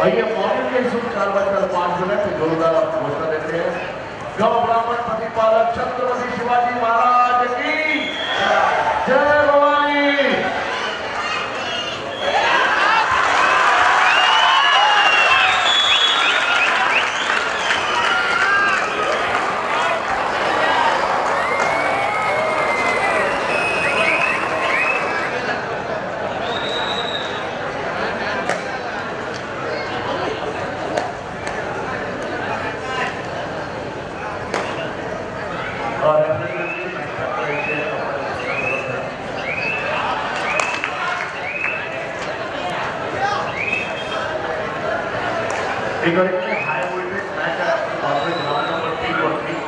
आइए मॉर्निंग के शुभ 4:05 जोरदार घोषणा देते हैं। गौ ब्राह्मण प्रतिपालक छत्रपति शिवाजी महाराज की जय भवानी। हाई वोल्टेज मैच है ग्राउंड नंबर 3 और 3।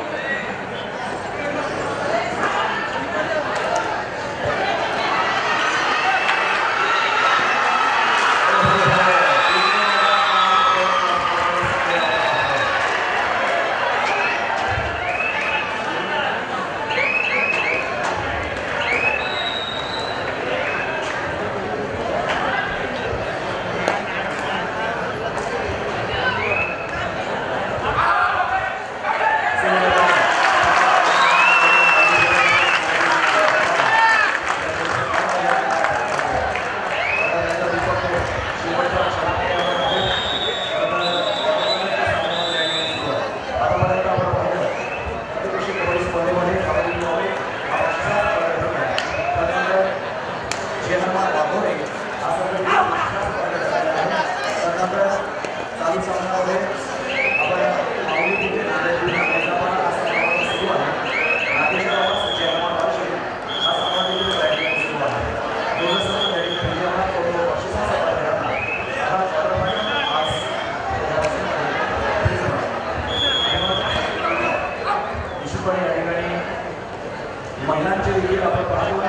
महिलांचे देखील आपण पाहतोय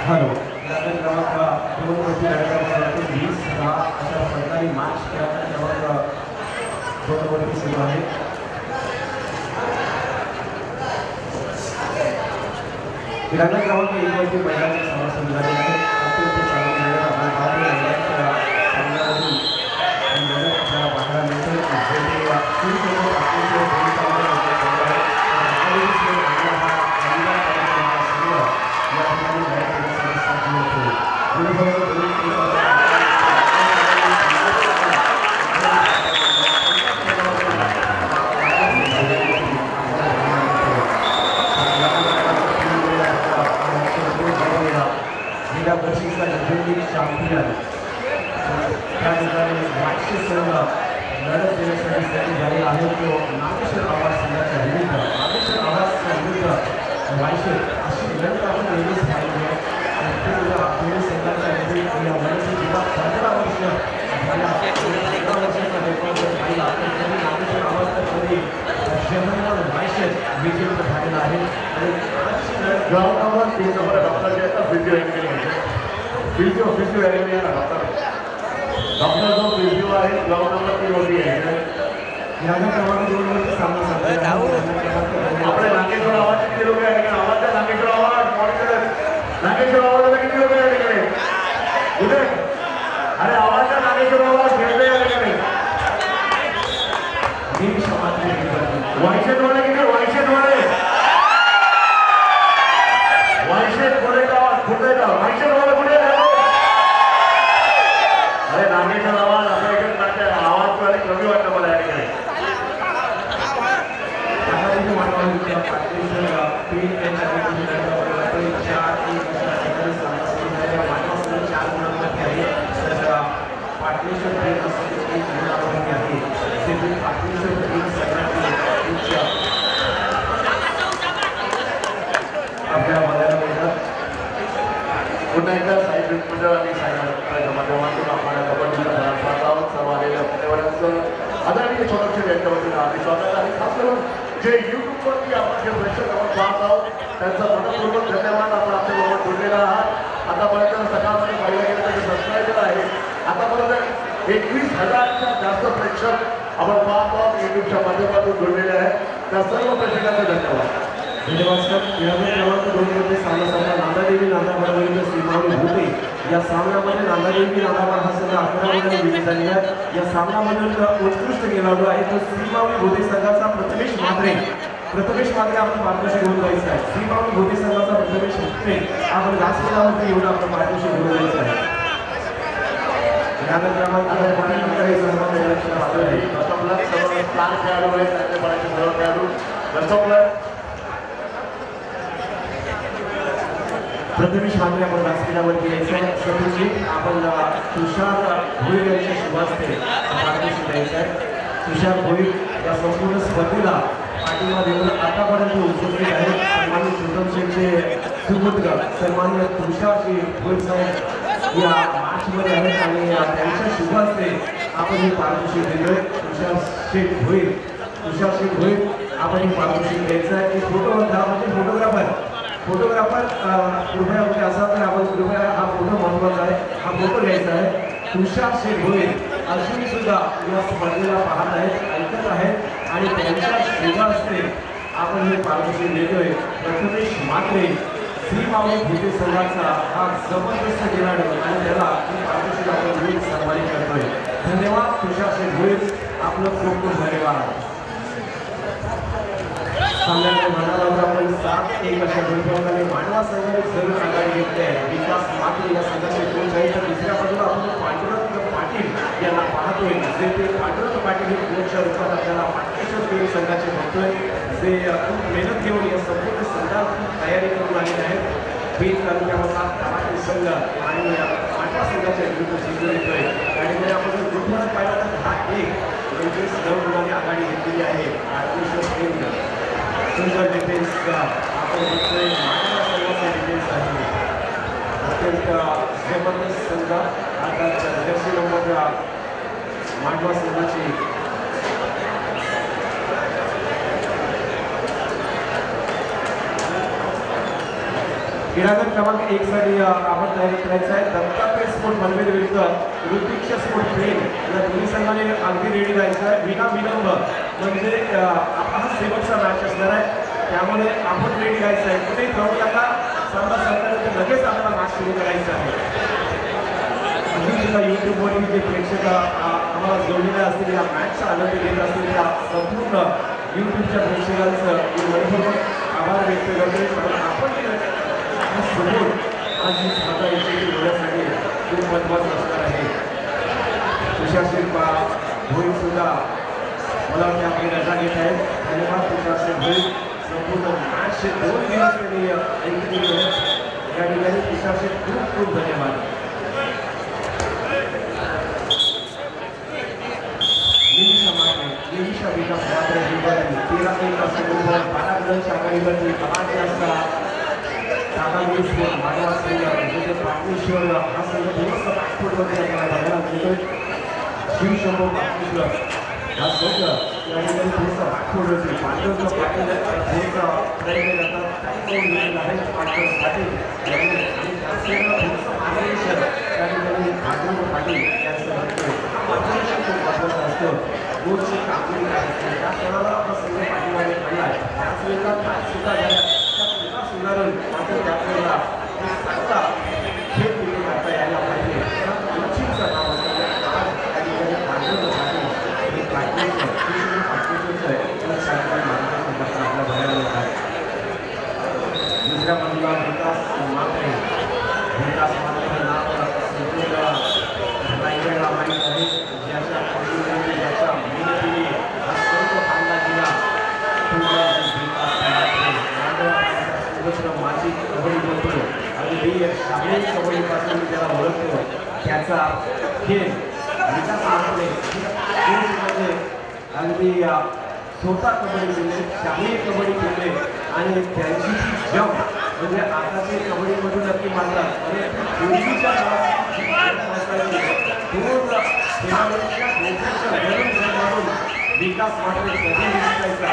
हॅलो क्रमांक 2 वरती लढत 20 अशा सरकारी मार्च क्रमांक 2 वरती सुरू आहे। लढत क्रमांक 1 वरती महिलांचे समावेश झाले आहे। अत्यंत चांगली लढत आपण पाहतोय। लढत बाहेर मिळते चॅम्पियन त्या ठिकाणी वाईशे संघ लढत देण्यासाठी सज्ज झाले आहे। तो नागेश्वर आवाज संघाच्या विरुद्ध वाईशे अशी लढत आपण नेहमीच पाहिली आहे। दोन्ही संघाच्या विरुद्ध या लढतीत 15 वर्ष झाल्या। 15 वर्षाचा रेकॉर्ड पाहिला तर कधी नागेश्वर आवाज तर कधी शहरावर वाईशे विजेता झालेला आहे। आणि आजची लढत ग्राउंड नंबर 3 नंबर डॉक्टर जे आता फिजिओ एरिया डॉक्टर जो फिजिओ आहे ग्राउंड नंबर 3 वरती आहे। याचा क्रमांक 2 वरती सामना संपला आहे। आपले नागेश्वर आवाज किती लोक आहे? आवाज नागेश्वर आवाज मॉनिटर नागेश्वर आवाजाला किती लोक आहे तिकडे? कुठे? अरे आवाजचा नागेश्वर आवाज घेतले या ठिकाणी वाईशेत वाले किती? वाईशेत वाले आवाज कुठे का? वाईशेत वाले कुठे? अरे नागेश्वर आवाज आपल्या इकडे आवाज कमी वाटतं मला या ठिकाणी। त्यानंतर पाटील पीठ त्यांच्या 4-1 अशा प्रकारे सामना सुरू झालेला मानवा संघ 4 गुणांमध्ये आहे तर पाटणेश्वर पीठ असं 1 गुणांमध्ये आहे जे पाटणेश्वर पीठ सगळ्यात उच्च आपल्या बघायला मिळतात पुन्हा एकदा साई मंडळ आणि साई माध्यमातून आपण कबड्डीचा खेळ पाहत आहोत सर्व आलेल्या मान्यवरांचं आदरणीय छोटसे यांच्या वतीनं आम्ही स्वागत आहे खास करून जे यूट्यूबवरती आपण जे प्रेक्षक आपण पाहत आहोत त्यांचा मनपूर्वक धन्यवाद आपण आपल्याबरोबर जोडलेला आहात आतापर्यंत सकाळमध्ये पाहिलं गेलं तर सबस्क्रायबर आहे आतापर्यंत 21,000च्या जास्त प्रेक्षक आपण पाहत आहोत यूट्यूबच्या माध्यमातून जोडलेले आहेत त्या सर्व प्रेक्षकांचे धन्यवाद धन्यवाद सर क्रमांक 2 मध्ये सामना संपला नांदादेवी नांदाबाद विरुद्ध सीमावली भोटे या सामन्यामध्ये नांदादेवी नांदाबाद हा संघ 11 गुणांनी विजयी झालेला आहे या सामन्यामधील उत्कृष्ट खेळाडू आहे तो सीमावली भोटे संघाचा प्रथमेश मात्रे आपण पारदर्शी घेऊन जायचं आहे सीमावली भोटे संघाचा प्रथमेश मात्रे आपण व्यासपीठावरती येऊन आपण पारदर्शी घेऊन जायचं आहे क्रमांक प्रथमेश मात्रे आपण व्यासपीठावरती यायचं आहे सदुजी आपण तुषार भोईर यांच्या शुभास्ते पारदर्शी द्यायचं आहे तुषार भोईर या संपूर्ण स्पर्धेला पाठिंबा देऊन आतापर्यंत उपस्थित आहेत सन्मान्य शुभम शेठचे सुपुत्र सन्मान्य तुषारजी भोईर साहेब या मार्चमध्ये आहेत आणि त्यांच्या शुभास्ते आपण ही पारितोषिक देतोय तुषार शेठ भोईर आपण ही पारितोषिक द्यायचं आहे की फोटोग्राफर कृपया कुठे असा तर आपण कृपया हा फोटो महत्वाचा आहे हा फोटो घ्यायचा आहे तुषार शेठ भोईर अजून सुद्धा या स्पर्धेला पाहत आहेत ऐकत आहेत आणि त्यांच्या शुभास्ते आपण हे पारितोषिक देतोय प्रथमेश मात्रे सीमावली भोटे संघाचा हा जबरदस्त खेळाडू आणि त्याला ही पारितोषिक आपण देऊन सन्मानित करतोय धन्यवाद तुषार शेठ भोईर आपलं खूप खूप धन्यवाद सामन्यामध्ये म्हणाला आपण 7-1 अशा गुणफलकाने मांडवा संघाने जरूर आघाडी घेतली आहे विकास मात्रे या संघाचे कोच आहेत तर दुसऱ्या बाजूला आपण पांडुरंग पाटील यांना पाहतोय जे ते पांडुरंग पाटील हे कोचच्या रूपात आपल्याला पाटणेश्वर पीठ संघाचे बघतोय जे खूप मेहनत घेऊन या संपूर्ण संघाची तयारी करून आलेले आहेत बीड तालुक्यामधला तलाठी संघ आणि मांडवा संघाच्या विरुद्ध जिंकून येतोय आणि आपण गुणफलक पाहिला तर 10-1 गुणांनी आघाडी घेतलेली आहे पाटणेश्वर पीठ सुंदर डिफेन्स आपण बघतोय मांडवा संघाचा डिफेन्स आहे अत्यंत जबरदस्त संघ आता जर्सी नंबर मांडवा संघाची क्रीडागट क्रमांक 1 साठी आपण तयारी करायचं आहे दत्तात्रय स्पोर्ट मनवेल विरुद्ध ऋतिक्षा स्पोर्ट प्लेन या दोन्ही संघाने अगदी रेडी राहायचं आहे विना विलंब म्हणजे हा शेवटचा मॅच असणार आहे त्यामुळे आपण रेडी राहायचं आहे कुठेही जाऊ नका सामना संपल्यानंतर लगेच आपल्याला मॅच सुरू करायचं आहे अजून सुद्धा यूट्यूबवरील जे प्रेक्षक आम्हाला जोडलेले असतील या मॅचचा आनंद घेत असतील त्या संपूर्ण यूट्यूबच्या प्रेक्षकांचं मी मनपूर्वक आभार व्यक्त करतोय आपण समोर आज ही स्पर्धा यशस्वी होण्यासाठी खूप महत्त्वाचं असणार आहे तुषार शेठ भोईर सुद्धा मला वाटते आपली रजा घेत आहेत धन्यवाद तुषार शेठ भोईर संपूर्ण मॅचचे 2 दिवस त्यांनी एंट्री केली आहे या ठिकाणी तुषार शेठ खूप खूप धन्यवाद निमिषा विकास मात्र 13-1 असा गुणफलक 12 गुणांच्या आघाडीवरती 8 दादागिरी स्पोर्ट मांडवा संघ म्हणजे पाटणेश्वर हा संघ थोडासा बॅकफूटवरती आपल्याला बघायला मिळतोय शिवशंभो पाटणेश्वर हा संघ या ठिकाणी थोडासा बॅकफूटवरती पांडुरंग पाटील थोडासा प्रयत्न करतात टाईम घेतलेला आहे पांडुरंग पाटील आणि थोडंसं मार्गदर्शन त्या ठिकाणी पांडुरंग पाटील यांचं म्हणतोय मार्गदर्शन खूप महत्त्वाचं असतं कोचची कामगिरी काय असते त्या क्षणाला आपला संघ पाठीमागे पडला आहे त्याच वेळेला मॅच सुद्धा झाल्या सुधारून मात्र त्यावेळेला चांगला खेळ तिथे करता यायला पाहिजे कोचिंगचं नाव असतं आज त्या ठिकाणी पाठवण्यासाठी हे पाठवण्याचं मार्गदर्शन आपल्या बघायला मिळत आहे दुसऱ्या बाजूला विकास मात्रे हे नाव संपूर्ण रायगडला माहीत आहे ज्याच्या मेहनतीने हा सर्व म्हणतो अगदी शालेय कबड्डीपासून मी त्याला ओळखतो त्याचा खेळ विकास मात्रे म्हणजे अगदी स्वतः कबड्डी खेळले शालेय कबड्डी खेळले आणि त्यांची जंप म्हणजे आताचे कबड्डीमधून नक्की मानतात आणि पूर्वीच्या विकास मात्र कधी दिसायचा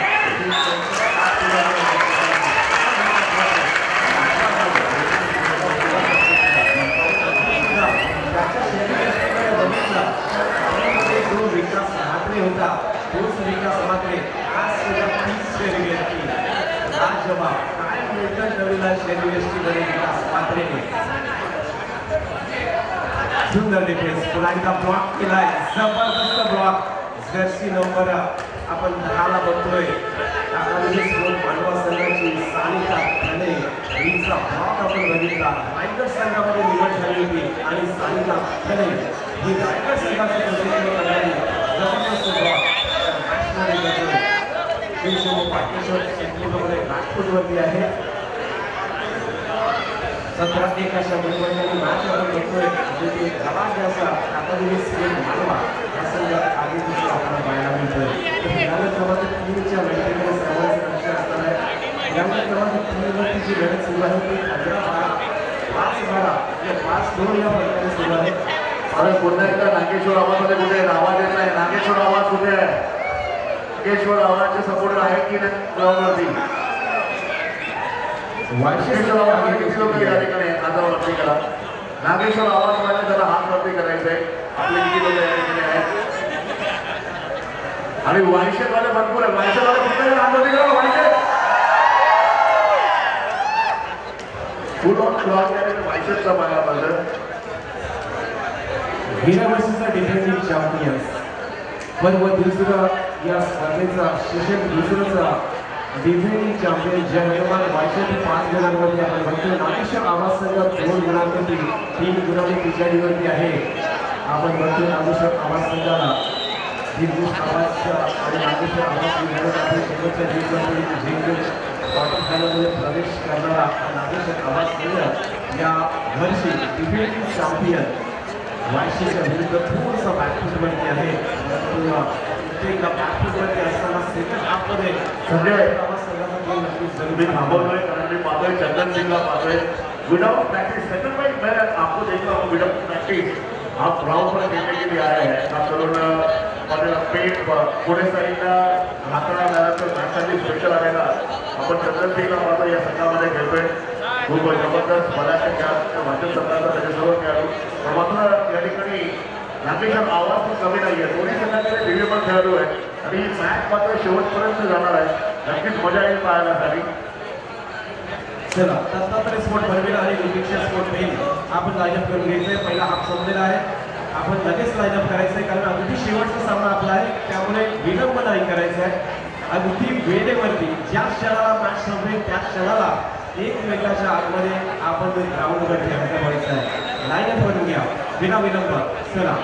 जो विकास मात्रे होता तोच विकास मात्रे आज त्याला 30 शरीर आज जबाब काय मिळतं नवीला शरीर विकास मात्रेने सुंदर डिफेन्स पुन्हा एकदा ब्लॉक केलाय जबरदस्त ब्लॉक जर्सी नंबर आपण 10 ला बघतोय मानवा संघाची सानिका ठाणे हिचा ब्लॉक आपण बघितला रायगड संघामध्ये निवड झाली होती आणि सानिका ठाणे ही रायगड संघाची प्रतिनिधित्व करणारी जबरदस्त ब्लॉक पाठेश्वर शेतकरीमध्ये नागपूरवरती आहे 17-1 अशा मुंबईमध्ये मॅच आपण बघतोय जे जबाबदार अकादमी स्टेट मानवा या संघात आधी दुसरा आपल्याला पाहायला मिळतोय याला क्रमांक 3च्या लढतीमध्ये सर्वांचे लक्ष असणार आहे याला क्रमांक 3 वरती जी लढत सुरू आहे ती 15-12 5-2 या प्रकारे सुरू आहे अरे पुन्हा एकदा नागेश्वर आवाजमध्ये कुठे आवाज येत नाही नागेश्वर आवाज कुठे आहे नागेश्वर आवाजचे सपोर्टर आहेत की नाही ग्राउंडवरती नागेश्वर आवाज किती लोक या ठिकाणी हातावरती करा नागेश्वर आवाज म्हणजे त्याला हात वरती करायचंय आपले किती लोक या ठिकाणी आहेत आणि वायशेवाले भरपूर आहे वायशेवाले कुठे हात वरती करा वायशे फुल ऑन क्लॉक या ठिकाणी वायशेचा पाहिला पाहिजे गेल्या वर्षीचा डिफेंडिंग चॅम्पियन्स पण व दुसरं या स्पर्धेचा सेशन दुसरंचा डिफेंडिंग चॅम्पियन ज्या निर्माण वर्षातील 5 गुणांवरती आपण बघतो नागेश्वर आवाज संघ 2 गुणांवरती 3 गुणांनी पिछाडीवरती आहे आपण बघतो नागेश्वर आवाज संघाला दिलगुश आवाज आणि नागेश्वर आवाज लढत आहे शेवटच्या दिवसामध्ये जिंकून क्वार्टर फायनलमध्ये प्रवेश करणारा नागेश्वर आवाज संघ या वर्षी डिफेंडिंग चॅम्पियन वायशीच्या विरुद्ध थोडंसं बॅकफूटवरती आहे एकदा बॅकफूटवरती असताना सेकंड हाफमध्ये मी थांबवतोय कारण मी पाहतोय चंदन सिंगला पाहतोय विदाउट प्रैक्टिस सेकंड वाइज मैं आपको देख रहा हूँ विदाउट प्रैक्टिस आप ग्राउंड पर खेलने के लिए आए हैं खास करून पेट पुढे साईडला हाताळा मिळाल्याचं मॅचसाठी स्पेशल आलेला आपण चंदन सिंगला पाहतो या संघामध्ये खेळतोय खूप जबरदस्त बऱ्याचशा खेळाडू भाजप सरकारचा त्याच्यासोबत खेळाडू पण मात्र या ठिकाणी नागेश्वर आवाज पण कमी नाही आहे दोन्ही संघाकडे दिव्य पण खेळाडू आहेत आणि ही मॅच मात्र शेवटपर्यंत जाणार आहे नक्कीच मजा येईल पाहायला सारी चला दत्तात्रय स्पोर्ट बनवेल आणि रुपीक्षा स्पोर्ट पेन आपण लाईनअप करून घ्यायचंय पहिला हाफ संपलेला आहे आपण लगेच लाईनअप करायचं आहे कारण अगदी शेवटचा सामना आपला आहे त्यामुळे विलंब नाही करायचा आहे अगदी वेळेवरती ज्या क्षणाला मॅच संपेल त्या क्षणाला एकमेकाच्या आतमध्ये आपण ग्राउंडवरती हजर व्हायचं आहे लाईनअप करून घ्या बिना विलंब चला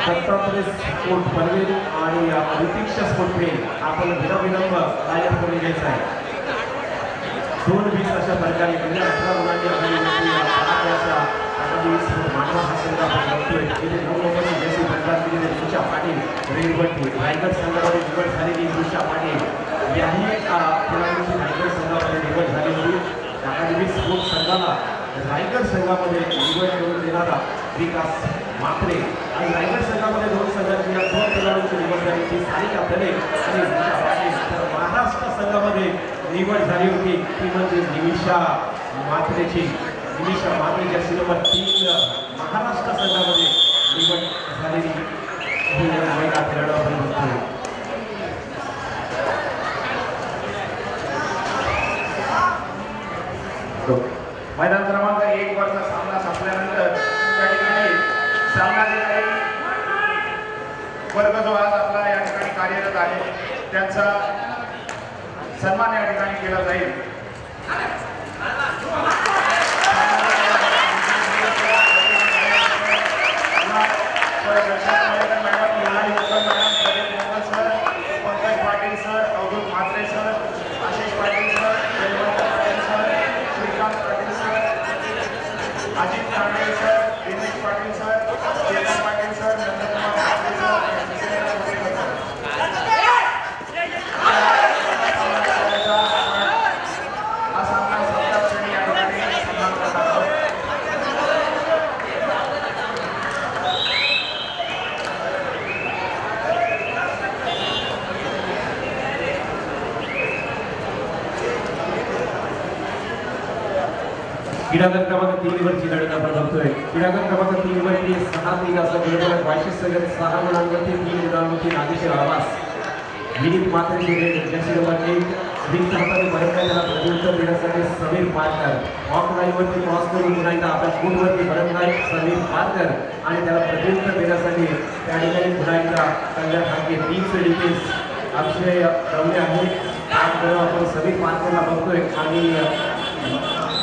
दत्तात्रय स्पोर्ट बनवेल आणि रुपीक्षा स्पोर्ट पेन आपण बिना विलंब लाईनअप करून घ्यायचं आहे 2-20 अशा प्रकारे गेल्या 18 गुणांनी मानवा हा संघ आपण बघतोय तिथे 9 लोकांची जशी प्रकार केली सुशा पाटील रेलवटी रायगड संघामध्ये निवड झालेली सुशा पाटील याही खेळाडूंची रायगड संघामध्ये निवड झाली होती अकादमी स्पोर्ट संघाला रायगड संघामध्ये निवड करून देणारा विकास मात्रे आणि रायगड संघामध्ये 2 संघांची या 2 खेळाडूंची निवड झाली ती सानिका ठाणे आणि सुशा पाटील तर महाराष्ट्र संघामध्ये निवड झाली होती ती म्हणजे निमिषा मात्रेची निमिषा मात्रे जर्सी नंबर 3 महाराष्ट्र संघामध्ये निवड झालेली ही महिला खेळाडू आपण बघतोय मैदान क्रमांक 1 वरचा सामना संपल्यानंतर त्या ठिकाणी सामनाधिकारी वर्ग जो आज आपला या ठिकाणी कार्यरत आहे त्यांचा सन्मान या ठिकाणी केला जाईल Pankaj Patil sir Avadhoot Mhatre sir Ashish Patil sir Shrikant Patil sir क्रीडागट क्रमांक 3 वरची लढत आपण बघतोय. क्रीडागट क्रमांक 3 वरती 6-3 असं गुणफलक वाशिष्ठ सगळं 6 गुणांवरती 3 गुणांवरती नागेश्वर आवास विनीत मात्रे जर्सी नंबर 1 रिक्त हाताने परत त्याला प्रत्युत्तर देण्यासाठी समीर पारकर ऑफ लाईनवरती क्रॉस करून पुन्हा एकदा आपल्या फूटवरती परत नाही समीर पारकर आणि त्याला प्रत्युत्तर देण्यासाठी त्या ठिकाणी पुन्हा एकदा कल्याण हाके 3 डिफेन्स अक्षय रवले आहेत. आपण समीर पारकरला बघतोय आणि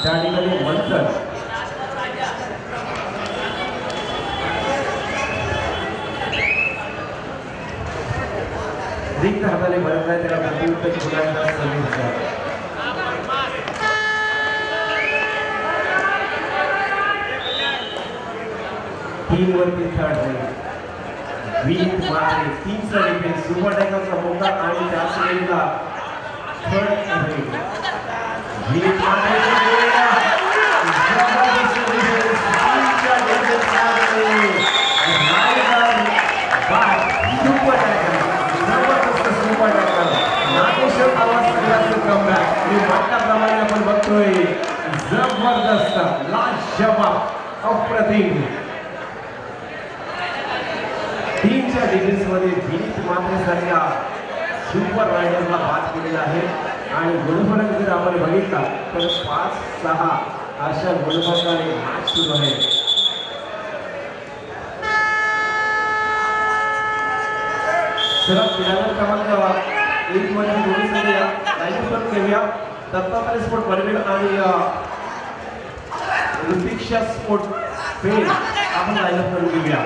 त्या ठिकाणी मंथन रिक्त हाताने भरत आहे त्याला प्रत्युत्तर पुन्हा समीर 3 वरती थर्ड विनीत मात्रे 3चा डिफेन्स सुपर टायगरचा मोठा आणि त्याच वेळेला थर्ड विनीत मात्रे नागेश्वर आवाज सगळ्याचं कमबॅक आणि वाटल्याप्रमाणे आपण बघतोय जबरदस्त लाजवाब अप्रतिम 3च्या डिफेन्स मध्ये विनीत मात्रे सारख्या सुपर रायडरला बाद केलेला आहे आणि गुणफलक जर आपण बघितला तर 5-6 अशा गुणफलकाने मॅच सुरू आहे. चला क्रीडागट क्रमांक 1 मध्ये दोन्ही संघ या लाईन पण घेऊया. दत्तात्रय स्पोर्ट पनवेल आणि ऋतिक्षा स्पोर्ट पेन आपण लाईन करून घेऊया.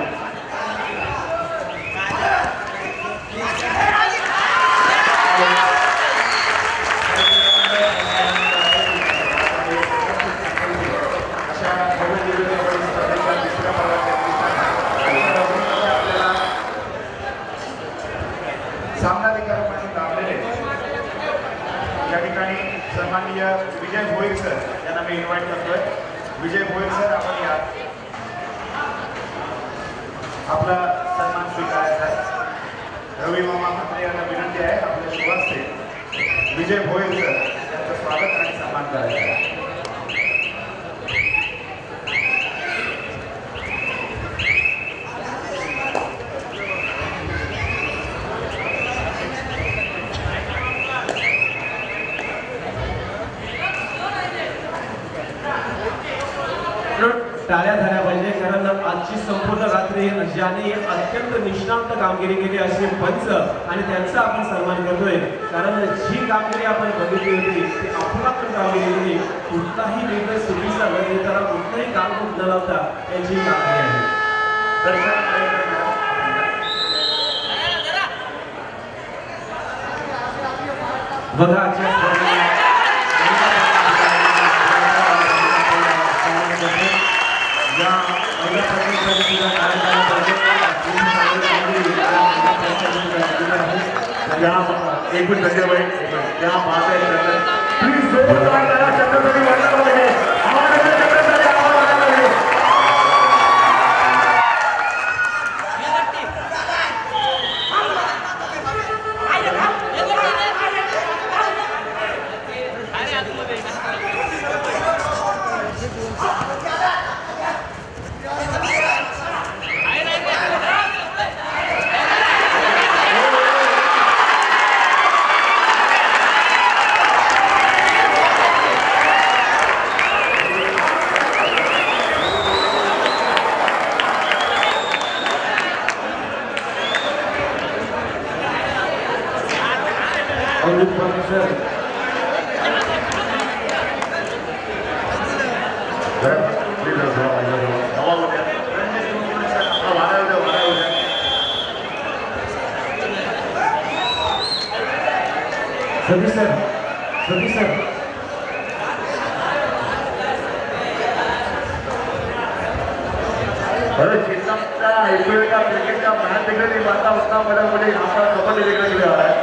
सन्माननीय विजय भोईर सर यांना मी इन्व्हाइट करतोय. विजय भोईर सर आपण या आपला सन्मान स्वीकारायचा आहे. रवी मामा म्हात्रे यांना विनंती आहे आपल्या शुभास्ते विजय भोईर सर यांचं स्वागत आणि सन्मान करायचं आहे. टाळ्या झाल्या पाहिजे कारण आजची संपूर्ण रात्री ज्याने अत्यंत निष्णांत कामगिरी केली असे पंच आणि त्यांचा आपण सन्मान करतोय कारण जी कामगिरी आपण बघितली होती ती अफलातून कामगिरी होती. कुठलाही निर्णय चुकीचा न देताना कुठलाही काम न लावता त्यांची कामगिरी आहे. बघा एक मिनट संजय भाई क्या बात है प्लीज जोरदार तालियां छत्रपति वल्लभ भाई हमारे छत्रपति आवाज आ रही है. सतीश सर अरे चिंता आईपीएल का क्रिकेट का मैच देखने की बात उतना बड़ा मुझे यहाँ पर कबड्डी देखने के लिए आ रहा है.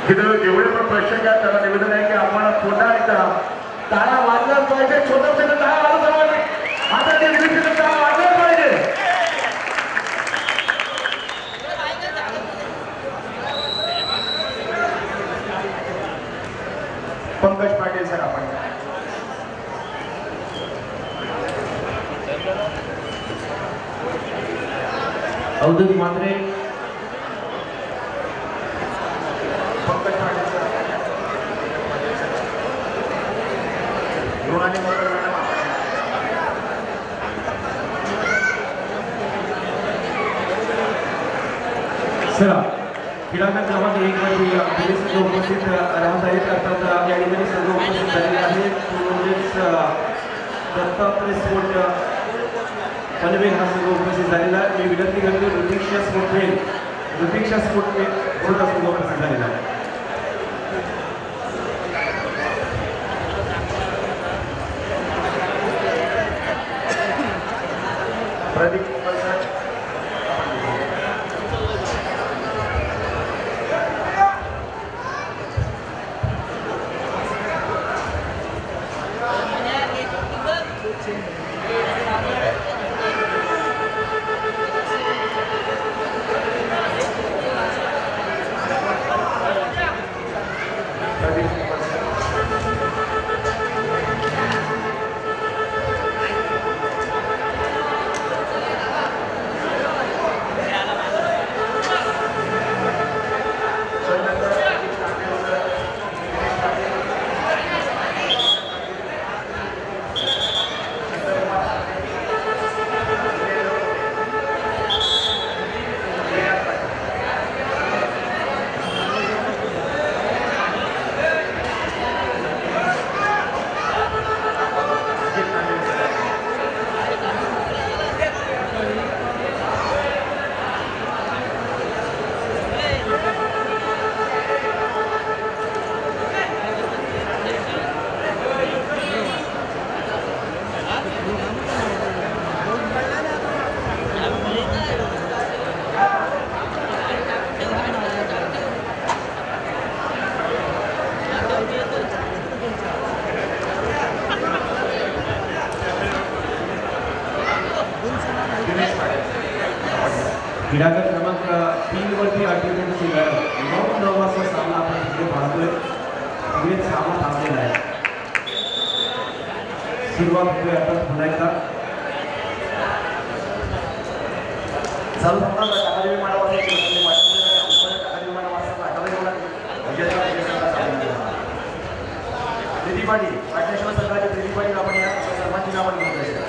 तिथे जेवढे पण प्रेक्षक आहेत त्यांना निवेदन आहे की आपण पुन्हा एकदा टाळ्या वाजल्याच पाहिजे. छोटं छोटं टाळ्या वाजत पाहिजे. आता ते निवेदन टाळ्या वाजल्याच पाहिजे. पंकज पाटील सर आपण अवधूत मात्रे, पंकज ठाणेसर, मृणाली मोरे मॅडम, चला क्रीडांगण क्रमांक 1 मध्ये आपले सर्व उपस्थित राहत आहेत. अर्थात या ठिकाणी सर्व उपस्थित झालेले आहेत. म्हणजेच दत्तात्रय स्पोर्ट पनवेल हा सर्व उपस्थित झालेला आहे. मी विनंती करतो ऋतिक्षा स्पोर्ट बोर्ड हा सर्व उपस्थित झालेला आहे. प्रदीप कुंभलकर, क्रीडांगण क्रमांक 3 वरती अल्टिमेट सिंगर 9 वाजता सामना आपण इकडे पाहतोय. इकडे सामना थांबलेला आहे. सुरुवात होतोय आता पुन्हा एकदा. चालू सामना टाकाळी विमानावर टाकाळी विमानावर प्रीती पाटील पाटणेश्वर संघाचे प्रीती पाटील आपण या सर्वांची नावं घेऊन जायचं.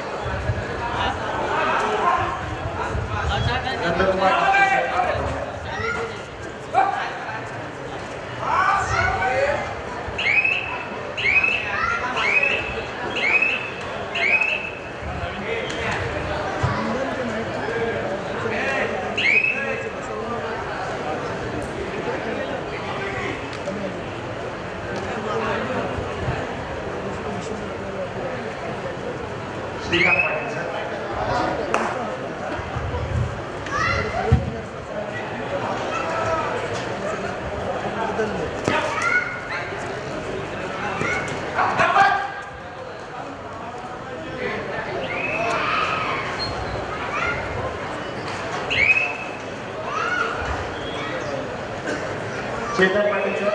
श्रीकांत पाटील सर, चेतन पाटील सर,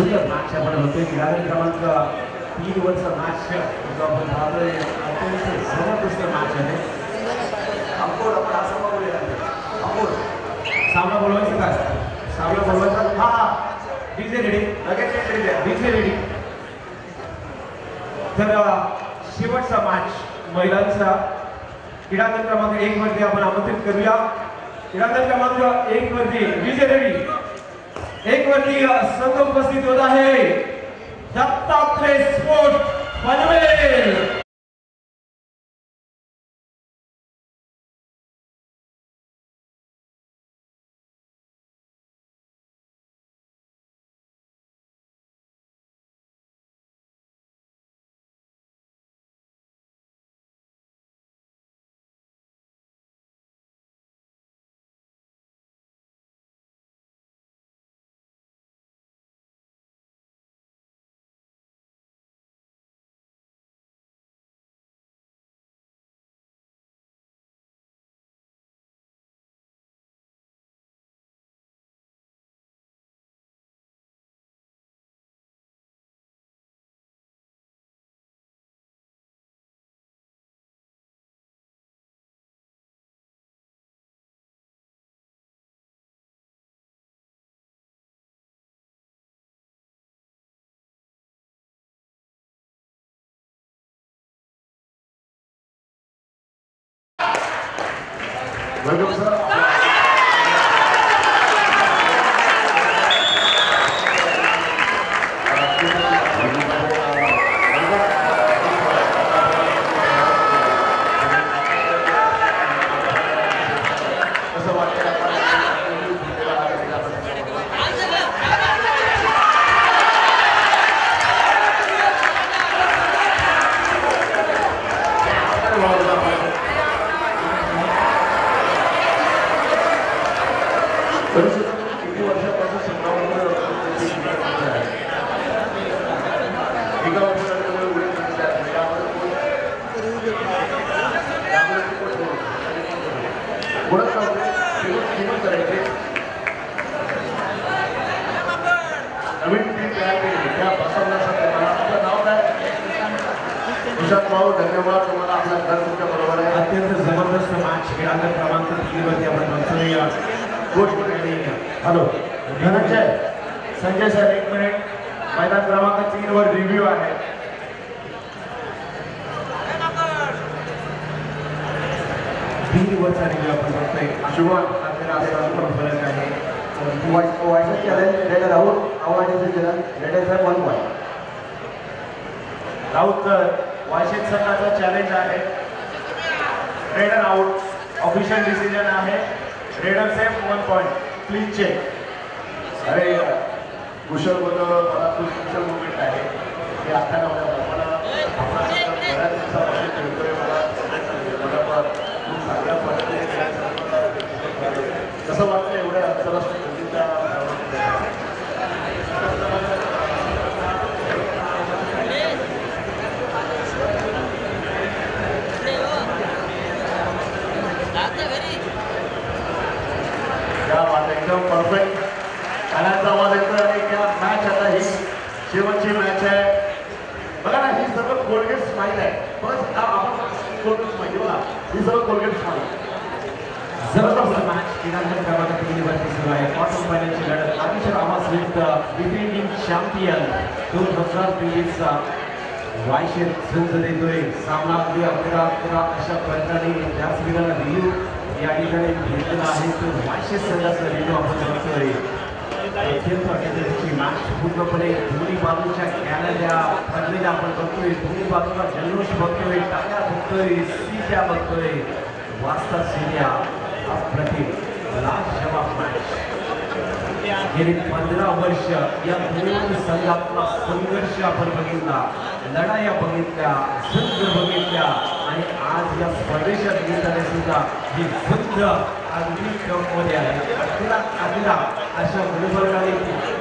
सुंदर मॅच आपण होतोय. क्रीडांगण क्रमांक 3 वरचा मॅच जो आपण पाहतोय अत्यंत जबरदस्त मॅच आहे. अंकुर आपण हा सामना बोलूया. अंकुर सामना बोलवायचा काय? सामना बोलवायचा. हा डीजे रेडी, लगेच डीजे रेडी. तर शेवटचा मॅच महिलांचा क्रीडांगण क्रमांक 1 वरती आपण आमंत्रित करूया. क्रीडांगण क्रमांक 1 वरती विजय रेड्डी 1 वरती संघ उपस्थित होत आहे. Dattatray sport Panvel. Welcome sir. कसं वाटतं किती वर्षापासून संग्रामामध्ये एका वर्षामध्ये उडे करायचे नवीन टीम तयार केली त्या बसवण्यासाठी मला आपलं नाव काय तुषार भाऊ धन्यवाद. तुम्हाला आपला घर तुमच्या बरोबर आहे. अत्यंत जबरदस्त मॅच क्रीडांगण क्रमांक 3 वरती आपण बघतोय. Hello Dhananjay Sanjay sir 1 minute. मैदान क्रमांक 3 वर रिव्ह्यू आहे. वरचा रिव्ह्यू आपण बघतोय. शुभम फरक आहे. वायसेस चॅलेंज रेड आउट आवाजाचे challenge raid is 1 point. Rautkar वायशेत संघाचा चॅलेंज आहे. रेडर आउट ऑफिशियल डिसिजन आहे. Raider safe 1 point. Please check. अरे कुशल बद्दल मला खूप स्पेशल मुवमेंट आहे. हे आता नव्हतं मला बऱ्याच दिवसापासून खेळतोय. मला खूप चांगल्या पद्धतीने कसं वाटतं एवढ्या आंतरराष्ट्रीय गतीच्या एकदम परफेक्ट गाण्याचा आवाज येतोय. आणि त्या मॅच आता ही शेवटची मॅच आहे. बघा ना ही सर्व कोलगेट स्माईल आहे. बस आपण कोलगेट स्माईल बघा ही सर्व कोलगेट स्माईल. जबरदस्त मॅच क्रीडांगण क्रमांक 3 वरती सुरू आहे. क्वार्टर फायनलची लढत आदिशर आवाज विरुद्ध डिफेंडिंग चॅम्पियन 2023 वायशेत संघ देतोय. सामना अगदी अकरा अशा प्रकारे त्याच वेळेला रिव्ह्यू या ठिकाणी घेतलेला आहे. तो वायशेत संघाचा रिव्ह्यू आपण बघतोय. अत्यंत अत्यंत मॅच पूर्णपणे दोन्ही बाजूच्या कॅनल्या पडलेल्या आपण बघतोय. दोन्ही बाजूला जल्लोष बघतोय. टाळ्या बघतोय. सीट्या बघतोय. वाजता सीट्या अप्रतिम लाजवाब मॅच. गेली 15 वर्ष या दोन संघातला संघर्ष आपण बघितला. लढाया बघितल्या. संघ बघितल्या. आणि आज या स्पर्धेच्या निमित्ताने सुद्धा ही संघ अगदी टॉपमध्ये आहे. अगदी अशा गुणप्रकारे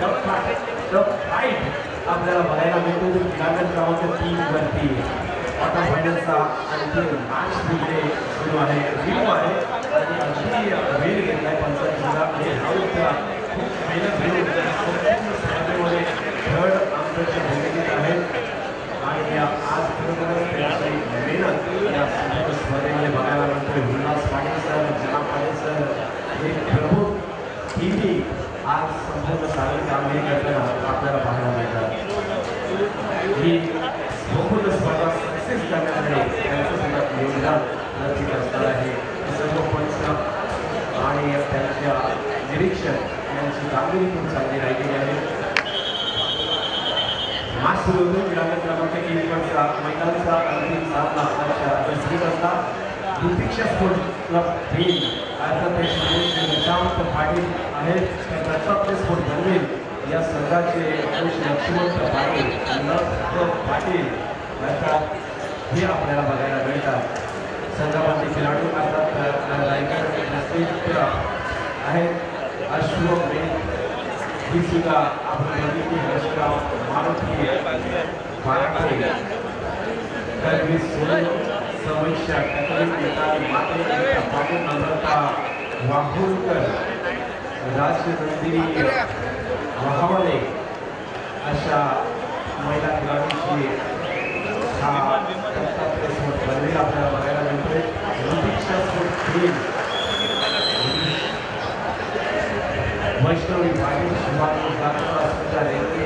टफ फाईट आपल्याला बघायला मिळतो. क्रीडांगण क्रमांक 3 वरती क्वार्टर फायनलचा आणखी मॅच तिथे सुरू आहे. रिव्ह्यू आहे आणि अगदी वेळ घेतलाय पंचायतीचा. आणि राऊत खूप मेहनत घेऊन स्पर्धेमध्ये थर्ड अंकाच्या भूमिकेत आहेत. आणि आज खरोखरच त्यांची मेहनत या स्पर्धेमध्ये बघायला मिळतोय. उल्हास पाटील सर, जना पाटील सर हे प्रमुख टीमही आज संपूर्ण सागरी कामगिरी करताना आपल्याला पाहायला मिळतात. ही संपूर्ण स्पर्धा सक्सेस करण्यामध्ये त्यांचं सुद्धा योगदान लक्षित असणार आहे. सर्व पंच आणि त्यांच्या निरीक्षण यांची कामगिरी खूप चांगली राहिलेली आहे. मॅच सुरू होतो. विरांगण क्रमांक 1 वरचा मैदानाचा अंतिम सामना अशा श्रीलंका दुतीक्षा स्पोर्ट्स क्लब टीम अर्थात ते श्री निशांत पाटील आहेत. दत्तात्रय स्पोर्ट बनवेल या संघाचे कोच लक्ष्मण पाटील पाटील अर्थात हे आपल्याला बघायला मिळतात. संघामध्ये खेळाडू अर्थात रायगड आहेत. अश्वक ही सुद्धा आपण बघितली. हर्षराव मारुती पाराटे कर्वी सोनू समीक्षा टकली माते नम्रता वाघोलकर राजनंदिनी महावले अशा महिला खेळाडूंची हा दत्तात्रय स्पोर्ट बनवेल आपल्याला बघायला मिळतोय. दुतीक्षा स्पोर्ट टीम वैष्णवी पाटील शिवाजी सुद्धा रेल्वे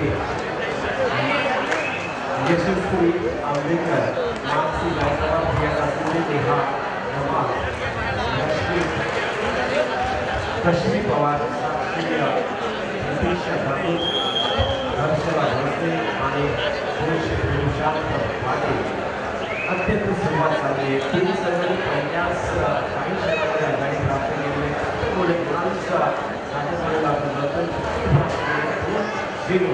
यशस्वी आंबेडकर मानसी गायकवाड यांना नेहा धमाल कश्मी पवार साक्षीय नितीश ठाकूर हर्षला भोसले आणि पुरुषांत पाटील अत्यंत संवाद साधले. तीन संघांनी 50 काही क्षेत्रामध्ये आघाडी प्राप्त केली. पुढे मुलांचा साठेपडेला रतन 2-0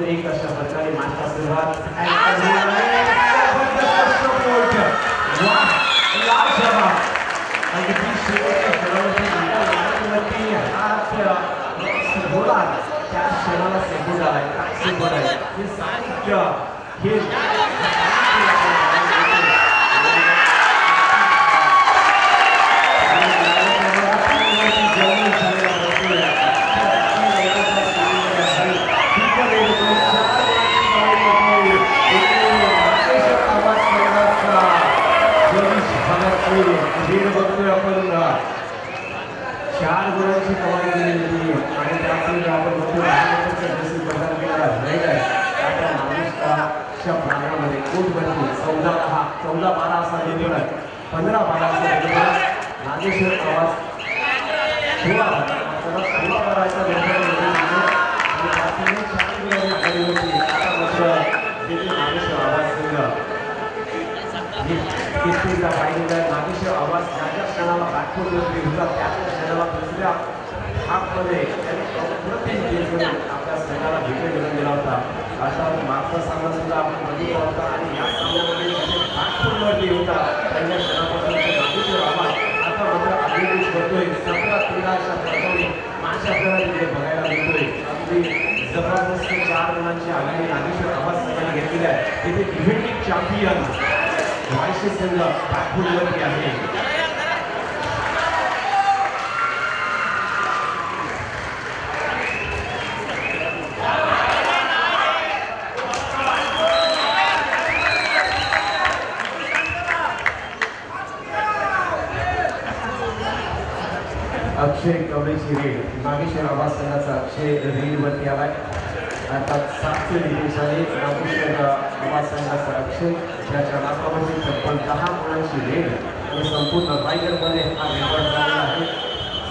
एक अशा प्रकारे माझ्या सुरुवात त्या क्षणाला सेकंड आलाय. हे साहित्य हे बघतोय आपण 4 गुणांची कमाई केली होती आणि त्यातून आपण बघतोय प्रदान केला आता महाराष्ट्राच्या भागामध्ये कोटभरती 14-12 असा निर्णय 15-12 असा नागेश्वर आवाज 16-12 असा निर्णय नागेश्वर आवाज किस्तीचा पाहिलेला नागेश्वर आवाज ज्या क्षणाला बॅकफुटवरती होता त्याच क्षणाला दुसऱ्या हाफमध्ये त्यांनी आपल्या संघाला विजय मिळवून दिला होता. असा मागचा सामना सुद्धा आपण बघितला होता आणि या सामन्यामध्ये बॅकफुटवरती होता पहिल्या क्षणापासून नागेश्वर आवाज आता मात्र अग्रेस करतोय. 17-13 अशा प्रकारे मॅच आपल्याला तिथे बघायला मिळतोय. अगदी जबरदस्त 4 गुणांची आघाडी नागेश्वर आवाज संघाने घेतलेली आहे. तिथे डिफेंडिंग चॅम्पियन वायसी संघ बॅकफुटवरती आहे. अक्षय कवळेची रेड नागेश्वर आवाज संघाचा अक्षय रेडवरती आलाय. अर्थात 7 दिवसांनी नागेश्वर आवाज संघाचा अक्षय ज्याच्या नाकामध्ये तब्बल 10 गुणांची रेड आणि संपूर्ण रायगडमध्ये हा रेकॉर्ड झालेला आहे.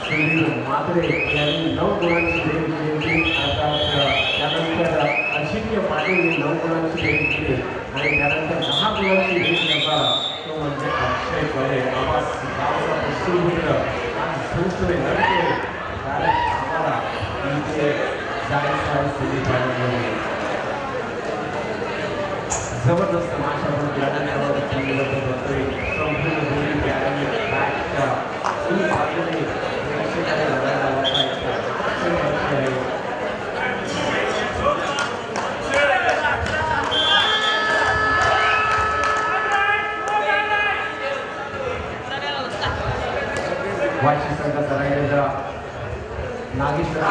सुनील मात्रे यांनी 9 गुणांची रेड केली होती. अर्थात त्यानंतर अजिंक्य पाटील यांनी 9 गुणांची रेड केली आणि त्यानंतर 10 गुणांची रेड करताना तो म्हणजे अक्षय पवार आवाज गावचा पुत्र आणि संस्थेने लढते कारण आम्हाला इथे जायचं आहे सेमीफायनलमध्ये जबरदस्त माशा पण खेळाडूंवर चांगलं होतोय संपूर्ण दोन्ही खेळाडूंनी बॅटच्या दोन्ही बाजूने प्रेक्षकांना लढायला वाटायचं वाशी संघाचा राहिलेला नागेश्वर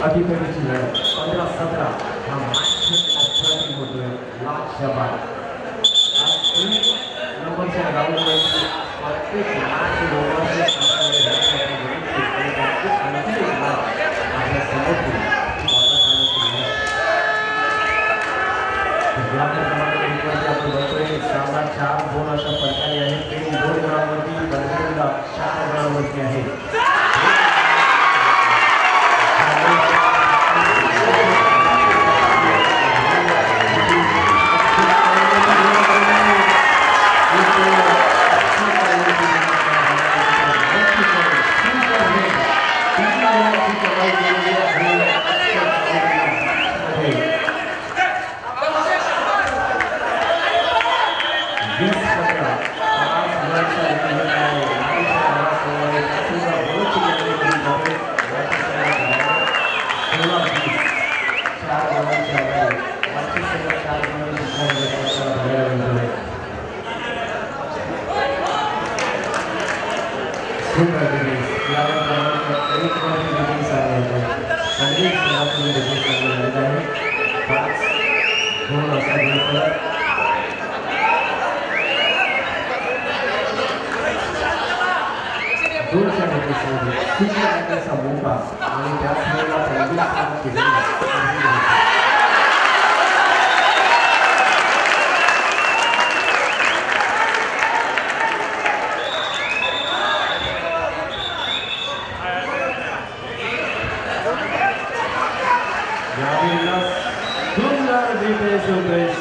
अधिकारीची लढत 15-17 हा मॅच अप्रतिम होतोय लाजवाब आज 3 नंबरच्या राऊंडमध्ये प्रत्येक मॅच ओव्हरच्या आपल्या समोर आपण बघतोय सामना 4-2 अशा प्रकारे आहे प्रेम 2 गुणांवरती बंधुला 4 गुणांवरती आहे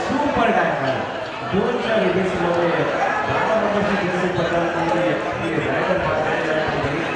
सुपर डायमंड 2च्या रिबेसमध्ये 12 नंबरची जर्सी पकडून रायडर पाहिजे राजगुरू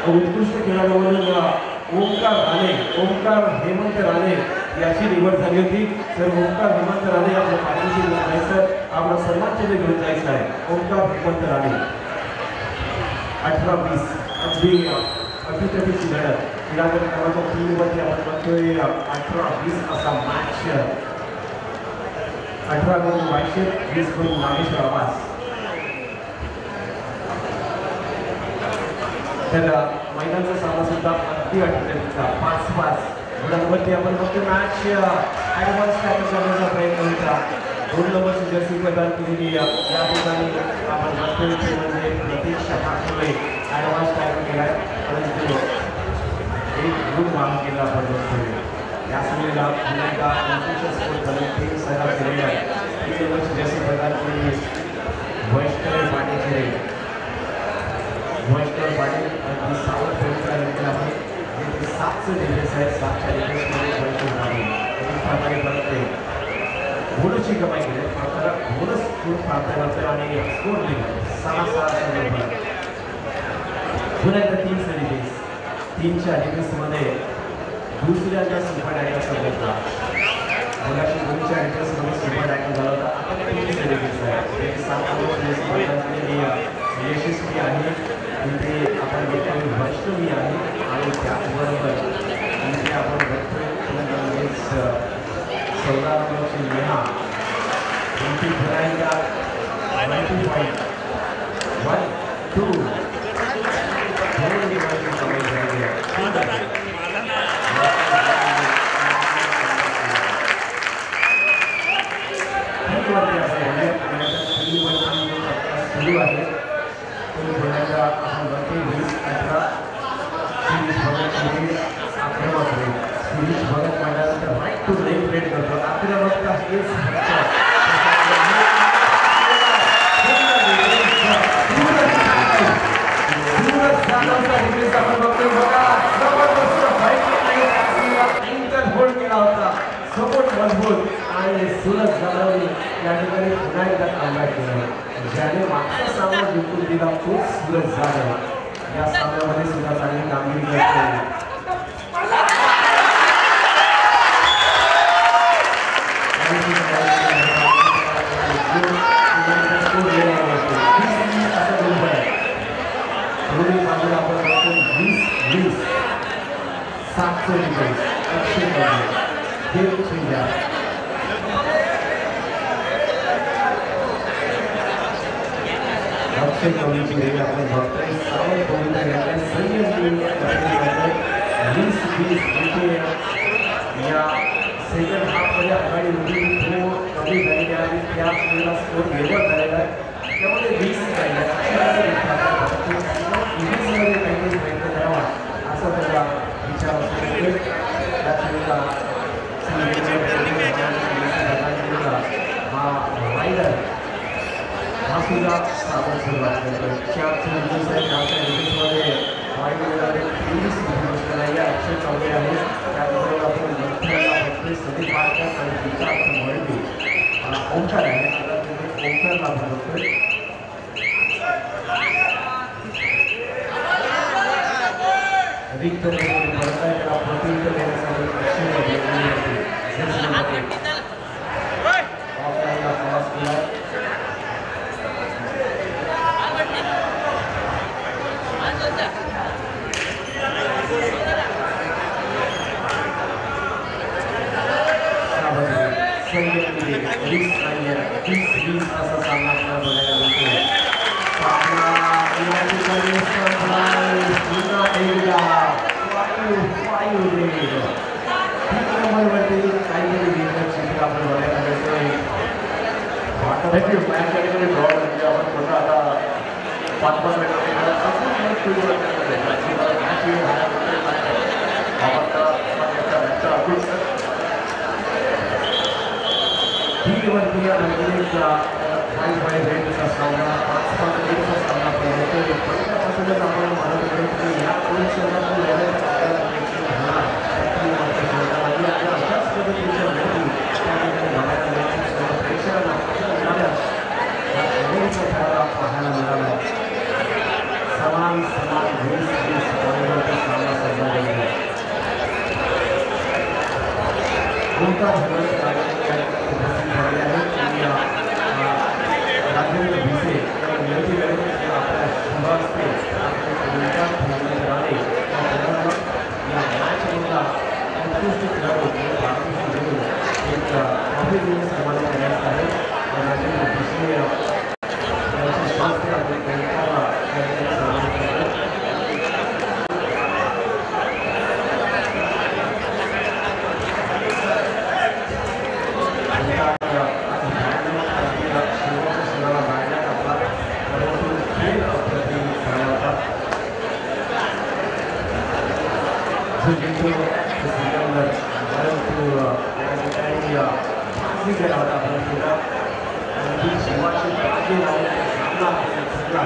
उत्कृष्ट खेळाडूवरून ओंकार हेमंत राणे याची निवड झाली होती तर ओंकार हेमंत राणे आपल्या पाठीशी जायचं आपला सन्मानचिन्ह घेऊन जायचं आहे ओंकार हेमंत राणे 18-20 अगदी अटीतटीची लढत क्रीडांगण क्रमांक 3 मध्ये आपण बघतोय 18-20 असा मॅच 18 गुण वायशेत 20 गुण नागेश्वर आवाज तर महिलांचा सामना सुद्धा अगदी अटीतटीचा 5-5 गुणांवरती आपण बघतो मॅच ॲडव्हान्स टॅकल करण्याचा प्रयत्न होता 2 नंबरची जर्सी प्रदान केलेली या ठिकाणी आपण बघतोय म्हणजे प्रतीक्षा ठाकरे ॲडव्हान्स टॅकल केलाय परंतु एक गुण वाहन केला आपण बघतोय. या सगळ्याला पुन्हा एकदा स्पोर्ट कमिटी सहभाग केलेला आहे. इथे लक्ष जसे प्रकारचे वैष्णव पाटील आणि सावध पवित्रा घेतला आहे. जे 7चं डिफेन्स आहे. 7च्या डिफेन्समध्ये वैष्णव पाटील एक प्रकारे बघते बोनसची कमाई केली. मात्र बोनस खूप प्राप्त करते आणि स्कोर दिला 6-6 पुन्हा एकदा 3चं डिफेन्स. 3च्या डिफेन्समध्ये दुसऱ्याचा सुपर टॅकलचा घेतला. मगाशी 2च्या डिफेन्समध्ये सुपर टॅकल झाला होता. आता 3चं डिफेन्स आहे. ते 7 यशस्वी आहे. इथे आपण बघतोय वैष्णवी आहे आणि त्याचबरोबर इथे आपण बघतोय 14 नंबरची नेहा इथे पुन्हा 1-2 दोन डिवाइसची कमाई झाली आहे. सुरू आहे आपण बघते 20-18 सिरीज भगत आक्रमक होईल. सिरीज भगत म्हटल्यानंतर राईट टू लेफ्ट रेड करतो. आक्रमक आपण बघतोय बघा जबरदस्त होल्ड केला होता. सपोर्ट मजबूत आणि सुरज जाधवने या ठिकाणी पुन्हा एकदा कामगार केलं. ज्याने मागचा सामना जिंकून दिला तो सुरज जाधव या सामन्यामध्ये सुद्धा चांगली कामगिरी करतो. दोन्ही बाजूला आपण बघतो 20-20 700 डिफेन्स 100 अक्षय कवलीची रेल आपण बघतोय. सावध पवित्रा घेतलाय. संयम 20-20 इथे या सेकंड हाफमध्ये आघाडी होती. तो कमी झालेली आहे. त्या वेळेला स्कोर वेगळा झालेला आहे. त्यामुळे 20 काहीतरी प्रयत्न करावा असा त्याला विचार असतो. त्याच वेळेला हा रायडर हा सुद्धा सावध सुरुवात करतो. 4 दिवस आहे. 4च्या दिवसामध्ये वाईटमध्ये 23 बसलेला या अक्षय चौधरी आहे. त्याबरोबर आपण सदी पार्कर आणि तिचा मळवी ओंकार आहे. ओंकारला बघतोय. रिक्त भरता त्याला प्रतियुत्तर देण्यासाठी ऑफलाईनला प्रवास केला. असा सामना आपल्याला बघायला मिळतो. थँक्यू. मॅच या ठिकाणी ड्रॉ म्हणजे आपण पुन्हा आता 5-5 मिनिटांनी वरती आणखी एक हायचा सामना 5-5 मिनिटचा सामना पहिल्यापासूनच आपण म्हणत होतो की या परीक्षेला अशाच पद्धतीच्या माहिती त्या ठिकाणी बघायला मिळते. प्रेक्षकांना पाहायला मिळाला. समान 20-20 सामना साजरा केला. कोणता राजेंद्र भिसे आपल्या शुभास्ते या मॅचमधला उत्कृष्ट खेळाडू एक अभिनय सन्मान करण्यात आहे. राजेंद्र भिसे यांचे स्वास्थ्य आपण विरोधी केला होता आपल्याला आणि शिवाची बाजू लावून सामना जिंकला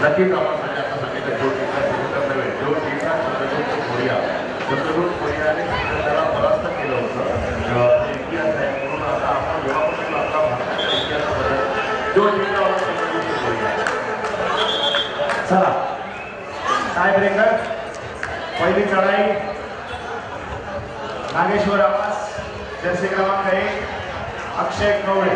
नक्कीच आपण सगळ्यांना सांगितलं जो टीमला सुरू नव्हे जो टीमला चंद्रपूर कोरियाने श्रीलंकेला परास्त केलं होतं इतिहास आहे म्हणून आता आपण जेव्हापासून आपला भारताच्या इतिहासाबद्दल जो टीमला चंद्रपूर कोरिया चला टाय ब्रेकर पहिली चढाई नागेश्वर आवास जर्सी क्रमांक 1 अक्षय कवळे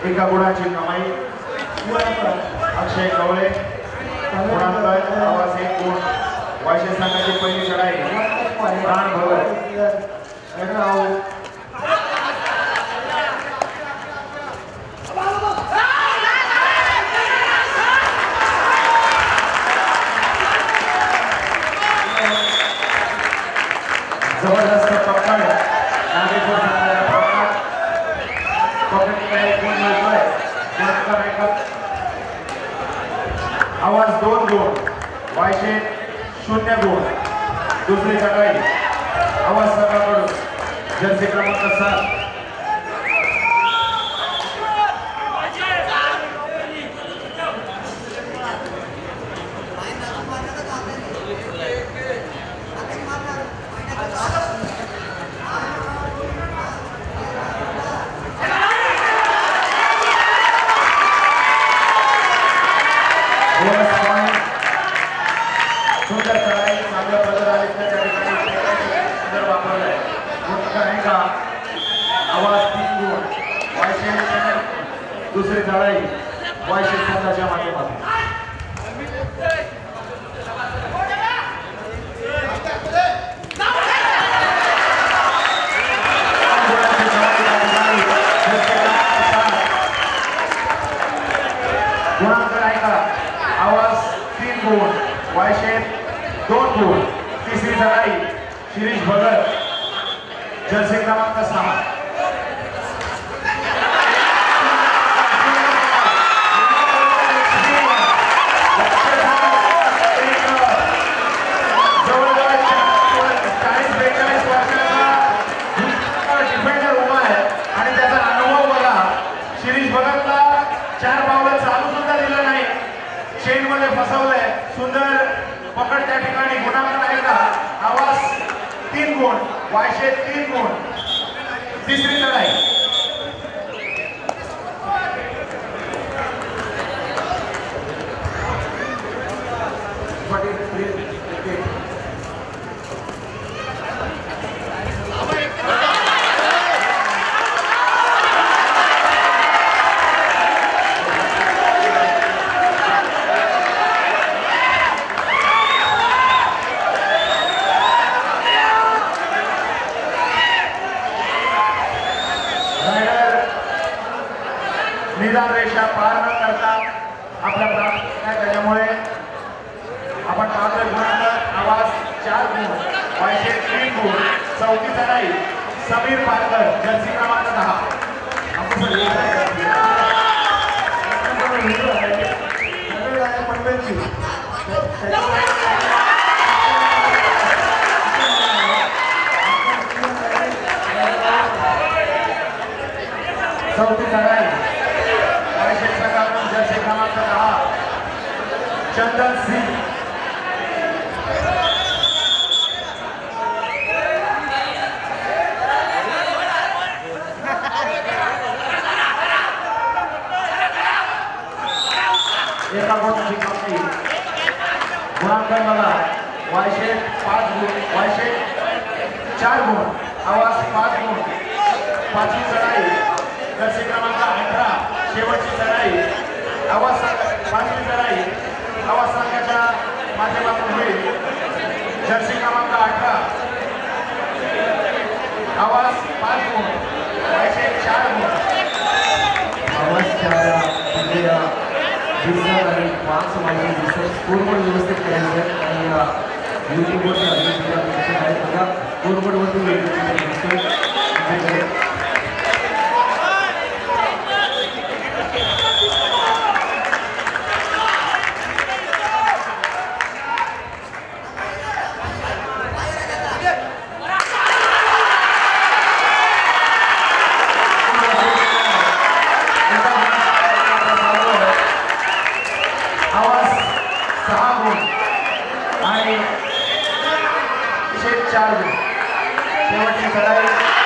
एका गुणाची कमाई अक्षय कवळे गुणांक आवाज 1 गुण वायशे संघाची पहिली चढाई प्राण भगत जबरदस्त पकड नागेश्वर संघाला पकडीला एक गुण मिळतोय आवाज 2 गुण वायशे 0 गुण दुसरी चढाई आवाज संघाकडून जर्सी क्रमांक 7 सुंदर चढाई चांगल्या पद्धतीने त्या ठिकाणी सुंदर वापरलाय का आवाज 3 गुण वायशे दुसरी चढाई वायशे संघाच्या माध्यमातून गुणांक ऐका आवाज 3 गुण वायशे 2 गुण तिसरी चढाई शिरीष भगत जर्सी क्रमांक 6 डिफेंडर उभा आहे आणि त्याचा अनुभव बघा शिरीष भगतला 4 पावलं चालू सुद्धा दिलं नाही चेन मध्ये फसवलंय सुंदर पकड त्या ठिकाणी गुणांक ऐका आवाज 3 गुण वायशे 3 गुण तिसरी चढाई निदान रेषा पार न करता आपल्या प्राप्त त्याच्यामुळे आपण पाहतोय गुणांक आवाज 4 गुण वायशे 3 गुण चौथी चढाई समीर पारकर जर्सी क्रमांक 10 चौथी चढाई जर्सी क्रमांक 10 चंदन सिंह एका गुणाची कमी गुणांक बघा वायशे 5 गुण वायशे 4 गुण, आवाज 5 गुण. पाचवी चढाई जर्सी क्रमांक 18 शेवटची चढाई आवाज पाचवी चढाई आवाज संघाच्या माध्यमातून होईल. जर्सी क्रमांक 18 आवाज 5 गुण, पैसे 4 गुण. आवाजच्या दिलेल्या दिवसात आणि 5 माहिती दिवसात स्कोरबोर्ड व्यवस्थित करायचं आणि यूट्यूबवरती आहेत बघा स्कोरबोर्डवरती आवाज 6 गुण आणि 4 गुण. शेवटची चढाई